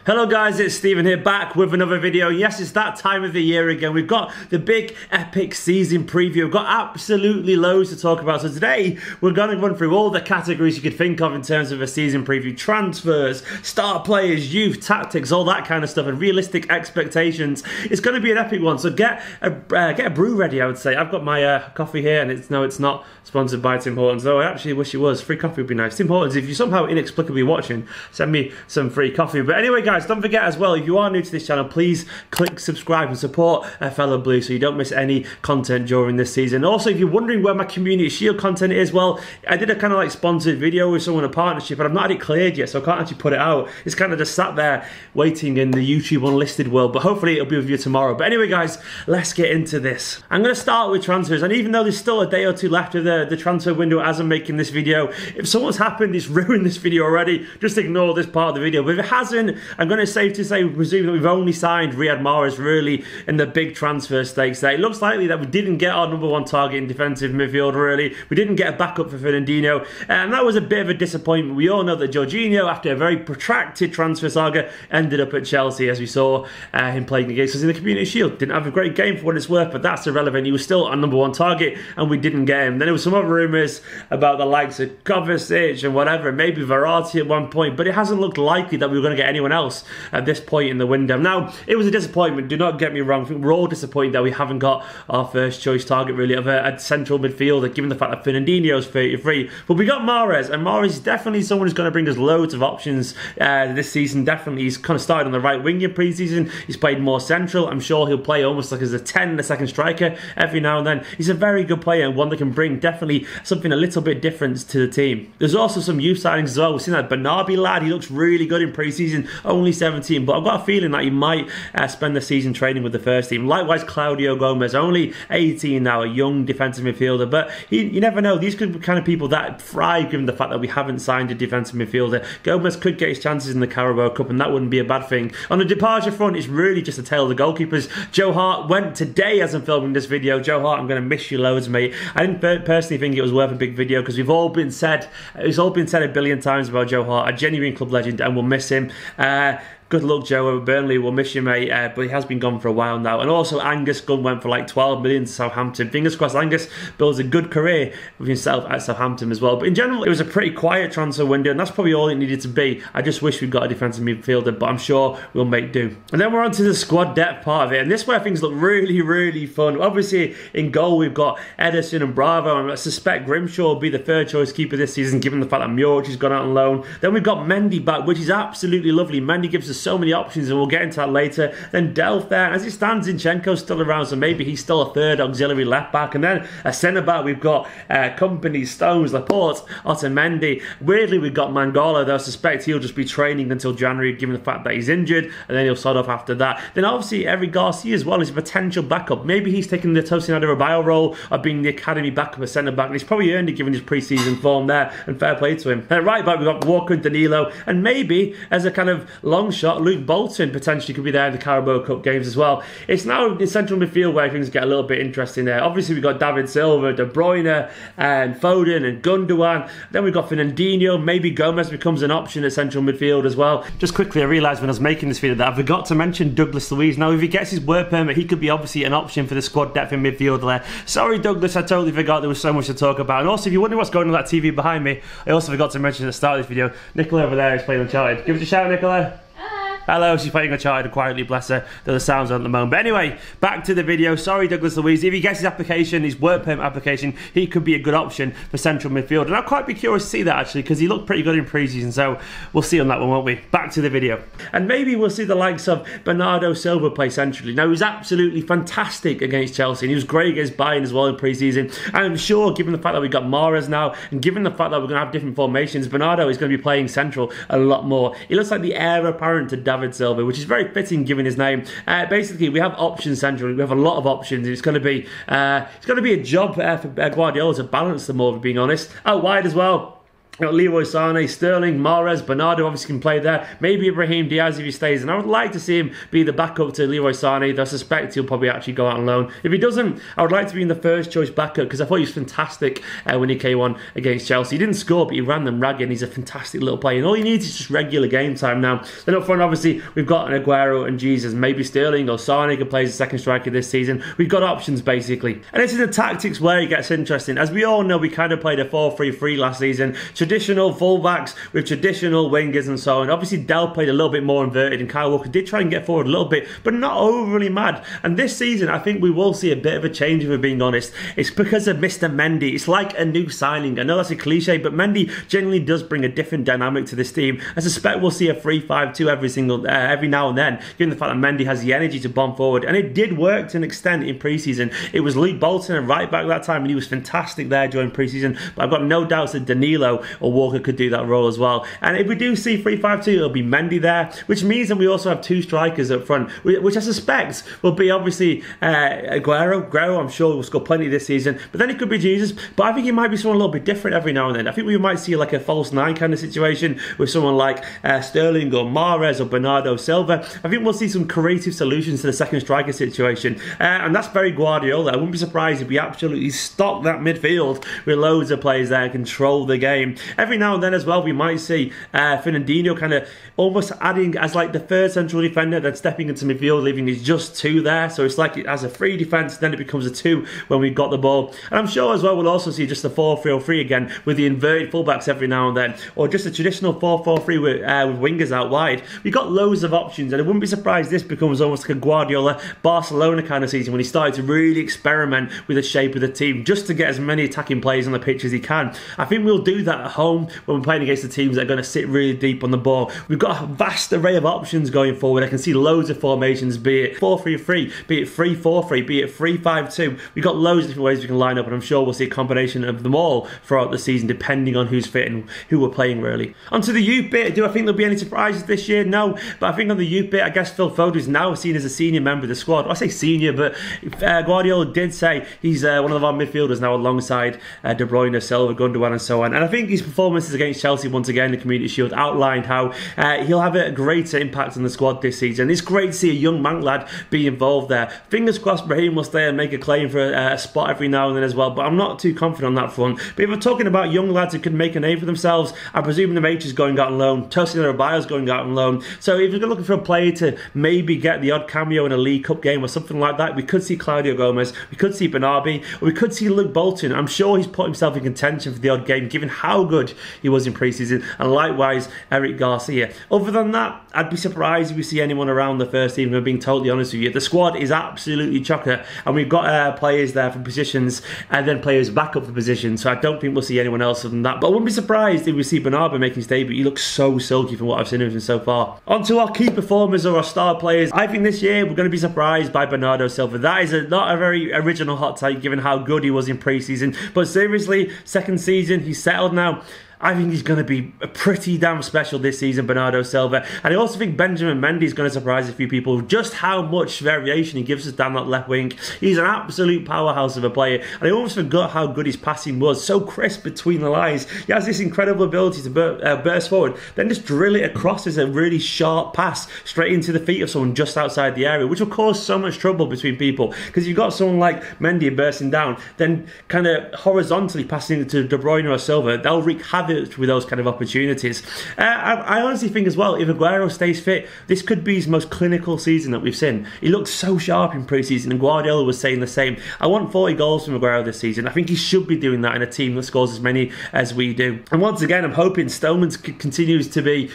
Hello guys, it's Stephen here, back with another video. Yes, it's that time of the year again. We've got the big epic season preview. We've got absolutely loads to talk about. So today, we're going to run through all the categories you could think of in terms of a season preview. Transfers, star players, youth, tactics, all that kind of stuff, and realistic expectations. It's going to be an epic one, so get a brew ready, I would say. I've got my coffee here, and it's not sponsored by Tim Hortons, though I actually wish it was. Free coffee would be nice. Tim Hortons, if you're somehow inexplicably watching, send me some free coffee. But anyway, guys, don't forget as well, if you are new to this channel, please click subscribe and support a fellow Blue so you don't miss any content during this season. Also, if you're wondering where my Community Shield content is, well, I did a kind of like sponsored video with someone, a partnership, but I've not had it cleared yet, so I can't actually put it out. It's kind of just sat there waiting in the YouTube unlisted world, but hopefully it'll be with you tomorrow. But anyway, guys, let's get into this. I'm going to start with transfers, and even though there's still a day or two left of the transfer window as I'm making this video, if something's happened, it's ruined this video already, just ignore this part of the video. But if it hasn't, I'm going to safe to say, presume that we've only signed Riyad Mahrez really in the big transfer stakes there. It looks likely that we didn't get our #1 target in defensive midfield really. We didn't get a backup for Fernandinho, and that was a bit of a disappointment. We all know that Jorginho, after a very protracted transfer saga, ended up at Chelsea, as we saw him playing against us in the Community Shield. Didn't have a great game for what it's worth, but that's irrelevant. He was still our #1 target, and we didn't get him. Then there was some other rumours about the likes of Kovacic and whatever, maybe Verratti at one point, but it hasn't looked likely that we were going to get anyone else at this point in the window. Now, it was a disappointment, do not get me wrong. I think we're all disappointed that we haven't got our first choice target really of a central midfielder, given the fact that Fernandinho's 33. But we got Mahrez, and Mahrez is definitely someone who's going to bring us loads of options this season. Definitely, he's kind of started on the right wing in pre-season. He's played more central. I'm sure he'll play almost like as a 10 and a second striker every now and then. He's a very good player and one that can bring definitely something a little bit different to the team. There's also some youth signings as well. We've seen that Bernardi lad, he looks really good in pre-season, only 17, but I've got a feeling that he might spend the season training with the first team. Likewise, Claudio Gomez, only 18 now, a young defensive midfielder, but you never know. These could be kind of people that thrive given the fact that we haven't signed a defensive midfielder. Gomez could get his chances in the Carabao Cup, and that wouldn't be a bad thing. On the departure front, it's really just a tale of the goalkeepers. Joe Hart went today as I'm filming this video. Joe Hart, I'm going to miss you loads, mate. I didn't personally think it was worth a big video because it's all been said a billion times about Joe Hart, a genuine club legend, and we'll miss him. Good luck, Joe. Burnley will miss you, mate, but he has been gone for a while now. And also, Angus Gunn went for like 12 million to Southampton. Fingers crossed Angus builds a good career with himself at Southampton as well. But in general, it was a pretty quiet transfer window, and that's probably all it needed to be. I just wish we'd got a defensive midfielder, but I'm sure we'll make do. And then we're on to the squad depth part of it, and this is where things look really, really fun. Obviously, in goal, we've got Ederson and Bravo, and I suspect Grimshaw will be the third choice keeper this season, given the fact that Muric has gone out on loan. Then we've got Mendy back, which is absolutely lovely. Mendy gives us so many options, and we'll get into that later. Then Delph there. As it stands, Zinchenko's still around, so maybe he's still a third auxiliary left back. And then a centre back, we've got Kompany, Stones, Laporte, Otamendi. Weirdly, we've got Mangala, though I suspect he'll just be training until January, given the fact that he's injured, and then he'll sort off after that. Then obviously, Eric Garcia as well is a potential backup. Maybe he's taking the Tosin Adarabioyo role of being the academy backup, a centre back, and he's probably earned it given his pre-season form there, and fair play to him. And right back, we've got Walker and Danilo, and maybe as a kind of long shot, Luke Bolton potentially could be there in the Carabao Cup games as well. It's now in central midfield where things get a little bit interesting there. Obviously, we've got David Silva, De Bruyne, and Foden, and Gundogan. Then we've got Fernandinho. Maybe Gomez becomes an option at central midfield as well. Just quickly, I realised when I was making this video that I forgot to mention Douglas Luiz. Now, if he gets his work permit, he could be obviously an option for the squad depth in midfield there. Sorry, Douglas, I totally forgot there was so much to talk about. And also, if you're wondering what's going on that TV behind me, I also forgot to mention at the start of this video, Nicola over there is playing Uncharted. Give us a shout, Nicola. Hello, she's playing Uncharted quietly, bless her. The sounds on at the moment. But anyway, back to the video. Sorry, Douglas Luiz. If he gets his application, his work permit application, he could be a good option for central midfield. And I'd quite be curious to see that, actually, because he looked pretty good in pre-season. So we'll see on that one, won't we? Back to the video. And maybe we'll see the likes of Bernardo Silva play centrally. Now, he was absolutely fantastic against Chelsea, and he was great against Bayern as well in pre-season. And I'm sure, given the fact that we've got Mahrez now, and given the fact that we're going to have different formations, Bernardo is going to be playing central a lot more. He looks like the heir apparent to David Silva, which is very fitting given his name. Basically, we have options centrally. We have a lot of options. It's going to be a job for Guardiola to balance them all, if being honest. Out wide as well. You know, Leroy Sané, Sterling, Mahrez, Bernardo obviously can play there. Maybe Ibrahim Diaz if he stays. And I would like to see him be the backup to Leroy Sané. I suspect he'll probably actually go out on loan. If he doesn't, I would like to be in the first choice backup because I thought he was fantastic when he came on against Chelsea. He didn't score, but he ran them ragged. He's a fantastic little player. And all he needs is just regular game time now. Then up front, obviously, we've got an Aguero and Jesus. Maybe Sterling or Sané could play as a second striker this season. We've got options, basically. And this is the tactics where it gets interesting. As we all know, we kind of played a 4-3-3 last season. Traditional fullbacks with traditional wingers and so on. Obviously, Dell played a little bit more inverted and Kyle Walker did try and get forward a little bit, but not overly mad. And this season, I think we will see a bit of a change, if we're being honest. It's because of Mr. Mendy. It's like a new signing. I know that's a cliche, but Mendy generally does bring a different dynamic to this team. I suspect we'll see a 3-5-2 every now and then, given the fact that Mendy has the energy to bomb forward. And it did work to an extent in pre-season. It was Luke Bolton and right back that time, and he was fantastic there during pre-season. But I've got no doubts that Danilo or Walker could do that role as well. And if we do see 3-5-2, it'll be Mendy there, which means that we also have two strikers up front, which I suspect will be obviously Aguero. I'm sure will score plenty this season, but then it could be Jesus. But I think he might be someone a little bit different every now and then. I think we might see like a false nine kind of situation with someone like Sterling or Mahrez or Bernardo Silva. I think we'll see some creative solutions to the second striker situation, and that's very Guardiola. I wouldn't be surprised if we absolutely stock that midfield with loads of players there and control the game. Every now and then as well, we might see Fernandinho kind of almost adding as like the third central defender, then stepping into midfield, leaving his just two there. So it's like it has a 3 defence, then it becomes a 2 when we've got the ball. And I'm sure as well we'll also see just a 4-3-3 again with the inverted fullbacks every now and then, or just a traditional 4-4-3 with wingers out wide. We've got loads of options, and I wouldn't be surprised this becomes almost like a Guardiola Barcelona kind of season when he started to really experiment with the shape of the team just to get as many attacking players on the pitch as he can. I think we'll do that at home when we're playing against the teams that are going to sit really deep on the ball. We've got a vast array of options going forward. I can see loads of formations, be it 4-3-3, be it 3-4-3, be it 3-5-2. We've got loads of different ways we can line up, and I'm sure we'll see a combination of them all throughout the season depending on who's fit and who we're playing really. Onto the youth bit, do I think there'll be any surprises this year? No, but I think on the youth bit, I guess Phil Foden is now seen as a senior member of the squad. Well, I say senior, but Guardiola did say he's one of our midfielders now alongside De Bruyne, Silva, Gundogan and so on. And I think his performances against Chelsea once again in the Community Shield outlined how he'll have a greater impact on the squad this season. It's great to see a young man lad be involved there. Fingers crossed Brahim will stay and make a claim for a spot every now and then as well, but I'm not too confident on that front. But if we're talking about young lads who can make a name for themselves, I presume the H is going out on loan, Tosin Adebayo's going out on loan. So if you're looking for a player to maybe get the odd cameo in a League Cup game or something like that, we could see Claudio Gomez, we could see Bernardi, or we could see Luke Bolton. I'm sure he's put himself in contention for the odd game given how good he was in pre-season, and likewise Eric Garcia. Other than that, I'd be surprised if we see anyone around the first team, if I'm being totally honest with you. The squad is absolutely chocker, and we've got players there for positions and then players back up for positions, so I don't think we'll see anyone else other than that. But I wouldn't be surprised if we see Bernardo making his debut. He looks so silky from what I've seen of him so far. On to our key performers or our star players. I think this year we're going to be surprised by Bernardo Silva. That is not a very original hot take given how good he was in pre-season, but seriously, second season, he's settled now. I think he's going to be pretty damn special this season, Bernardo Silva. And I also think Benjamin Mendy is going to surprise a few people just how much variation he gives us down that left wing. He's an absolute powerhouse of a player. And I almost forgot how good his passing was. So crisp between the lines. He has this incredible ability to burst forward, then just drill it across as a really sharp pass straight into the feet of someone just outside the area, which will cause so much trouble between people. Because you've got someone like Mendy bursting down, then kind of horizontally passing it to De Bruyne or Silva. They'll wreak havoc with those kind of opportunities. I honestly think as well, if Aguero stays fit, this could be his most clinical season that we've seen. He looked so sharp in pre-season, and Guardiola was saying the same. I want 40 goals from Aguero this season. I think he should be doing that in a team that scores as many as we do. And once again, I'm hoping Stoneman continues to be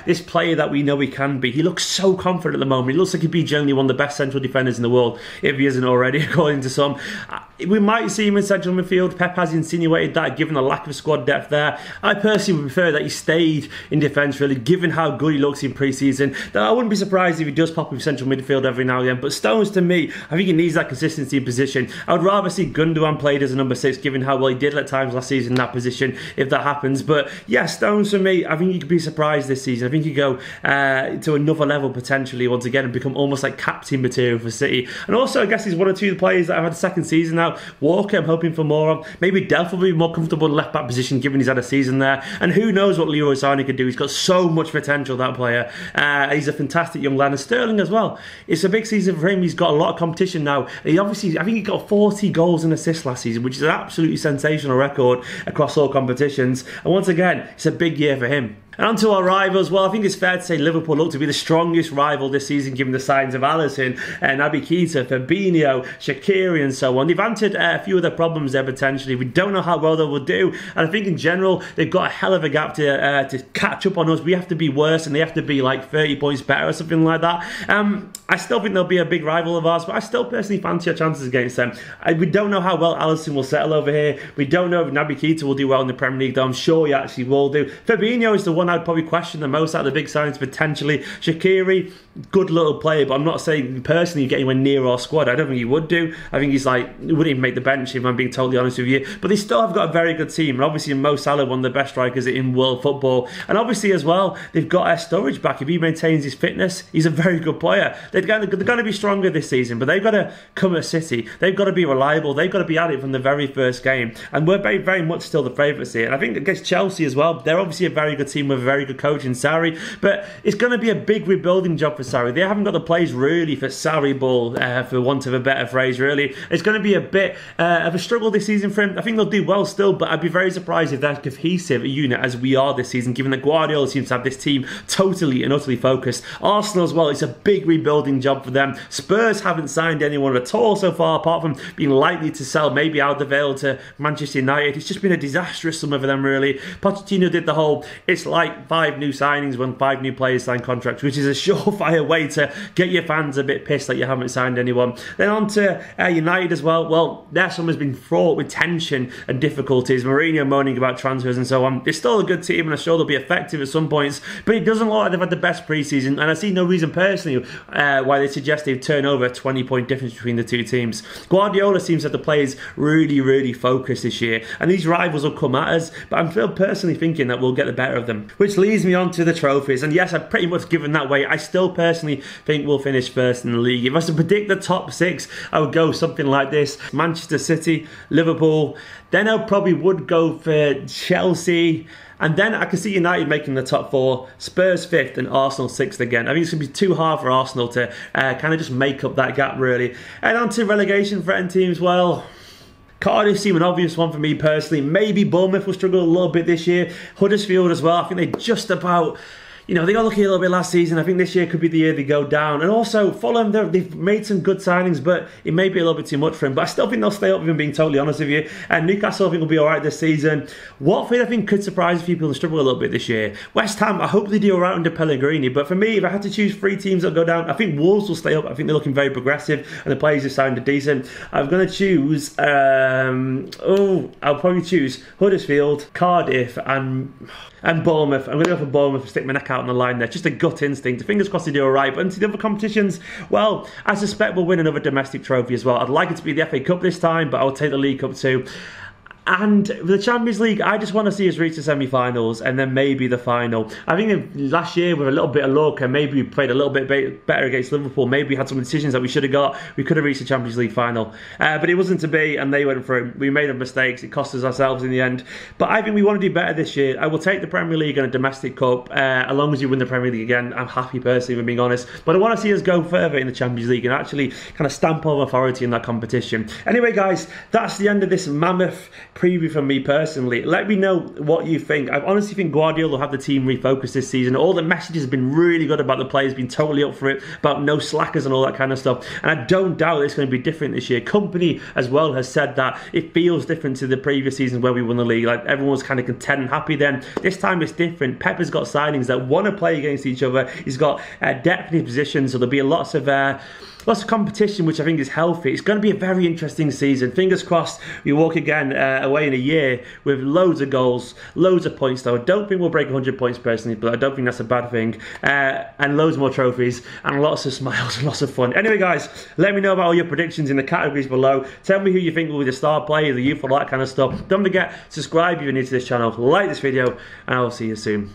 this player that we know he can be. He looks so confident at the moment. He looks like he'd be generally one of the best central defenders in the world, if he isn't already, according to some. We might see him in central midfield. Pep has insinuated that, given the lack of squad depth there. I personally would prefer that he stayed in defence, really, given how good he looks in pre-season. I wouldn't be surprised if he does pop in central midfield every now and then. But Stones, to me, I think he needs that consistency in position. I would rather see Gundogan played as a number 6, given how well he did at times last season in that position, if that happens. But yeah, Stones, for me, I think he could be surprised this season. I think he could go to another level potentially once again and become almost like captain material for City. And also, I guess he's one or two players that have had a second season now out. Walker, I'm hoping for more of. Maybe Delph will be more comfortable in left back position given he's had a season there. And who knows what Leroy Sané could do. He's got so much potential, that player. He's a fantastic young lad. And Sterling as well. It's a big season for him. He's got a lot of competition now. He obviously, I think he got 40 goals and assists last season, which is an absolutely sensational record across all competitions. And once again, it's a big year for him. And on to our rivals. Well, I think it's fair to say Liverpool look to be the strongest rival this season, given the signs of Alisson, Naby Keita, Fabinho, Shaqiri and so on. They've answered a few of their problems there potentially. We don't know how well they will do. And I think in general, they've got a hell of a gap to catch up on us. We have to be worse and they have to be like 30 points better or something like that. I still think they'll be a big rival of ours, but I still personally fancy our chances against them. We don't know how well Alisson will settle over here. We don't know if Naby Keita will do well in the Premier League, though I'm sure he actually will do. Fabinho is the one I'd probably question the most out of the big signings potentially. Shaqiri, good little player, but I'm not saying personally get anywhere near our squad. I don't think he would do. I think he's like, he wouldn't even make the bench if I'm being totally honest with you. But they still have got a very good team, and obviously Mo Salah, one of the best strikers in world football. And obviously as well, they've got Sturridge back. If he maintains his fitness, he's a very good player. They're going to be stronger this season, but they've got to come at City. They've got to be reliable. They've got to be at it from the very first game. And we're very, very much still the favourites here. And I think against Chelsea as well, they're obviously a very good team with a very good coach in Sarri. But it's going to be a big rebuilding job for Sarri. They haven't got the players really for Sarri ball, for want of a better phrase, really. It's going to be a bit of a struggle this season for him. I think they'll do well still, but I'd be very surprised if they're cohesive a unit as we are this season, given that Guardiola seems to have this team totally and utterly focused. Arsenal as well, it's a big rebuilding job for them. Spurs haven't signed anyone at all so far, apart from being likely to sell maybe Alderweireld to Manchester United. It's just been a disastrous summer for them, really. Pochettino did the whole, it's like 5 new signings when 5 new players sign contracts, which is a surefire way to get your fans a bit pissed that you haven't signed anyone. Then on to United as well. Well, their summer's been fraught with tension and difficulties. Mourinho moaning about transfers and so on. They're still a good team and I'm sure they'll be effective at some points, but it doesn't look like they've had the best pre-season, and I see no reason personally why they suggest they've turned over a 20-point difference between the two teams. Guardiola seems to have the players really, really focused this year, and these rivals will come at us, but I'm still personally thinking that we'll get the better of them. Which leads me on to the trophies, and yes, I've pretty much given that way. I still personally think we'll finish first in the league. If I was to predict the top 6, I would go something like this: Manchester City, Liverpool, then I probably would go for Chelsea, and then I can see United making the top 4, Spurs 5th and Arsenal 6th again. I think it's going to be too hard for Arsenal to kind of just make up that gap, really. And on to relegation threatened teams, well, Cardiff seem an obvious one for me personally. Maybe Bournemouth will struggle a little bit this year. Huddersfield as well. I think they just about, you know, they got lucky a little bit last season. I think this year could be the year they go down. And also, Fulham, they've made some good signings, but it may be a little bit too much for him. But I still think they'll stay up, if I'm being totally honest with you. And Newcastle, I think, will be all right this season. Watford, I think, could surprise people and struggle a little bit this year. West Ham, I hope they do all right under Pellegrini. But for me, if I had to choose 3 teams that'll go down, I think Wolves will stay up. I think they're looking very progressive, and the players have signed are decent. I'm going to choose, I'll probably choose Huddersfield, Cardiff, and Bournemouth. I'm going to go for Bournemouth and stick my neck out on the line there. Just a gut instinct. Fingers crossed they do alright. But into the other competitions, well, I suspect we'll win another domestic trophy as well. I'd like it to be the FA Cup this time, but I'll take the League Cup too. And the Champions League, I just want to see us reach the semi-finals and then maybe the final. I think last year, with a little bit of luck and maybe we played a little bit better against Liverpool, maybe we had some decisions that we should have got, we could have reached the Champions League final. But it wasn't to be, and they went through. We made mistakes. It cost us ourselves in the end. But I think we want to do better this year. I will take the Premier League and a domestic cup. As long as you win the Premier League again, I'm happy personally, if I'm being honest. But I want to see us go further in the Champions League and actually kind of stamp our authority in that competition. Anyway, guys, that's the end of this mammoth preview from me personally. Let me know what you think. I honestly think Guardiola will have the team refocused this season. All the messages have been really good about the players being totally up for it, about no slackers and all that kind of stuff. And I don't doubt it's going to be different this year. Kompany as well has said that it feels different to the previous seasons where we won the league. Like everyone was kind of content and happy then. This time it's different. Pep has got signings that want to play against each other. He's got depth in his position, so there'll be lots of competition, which I think is healthy. It's going to be a very interesting season. Fingers crossed we walk again away in a year with loads of goals, loads of points though. I don't think we'll break 100 points personally, but I don't think that's a bad thing. And loads more trophies and lots of smiles and lots of fun. Anyway, guys, let me know about all your predictions in the categories below. Tell me who you think will be the star player, the youth, all that kind of stuff. Don't forget, subscribe if you're new to this channel, like this video, and I'll see you soon.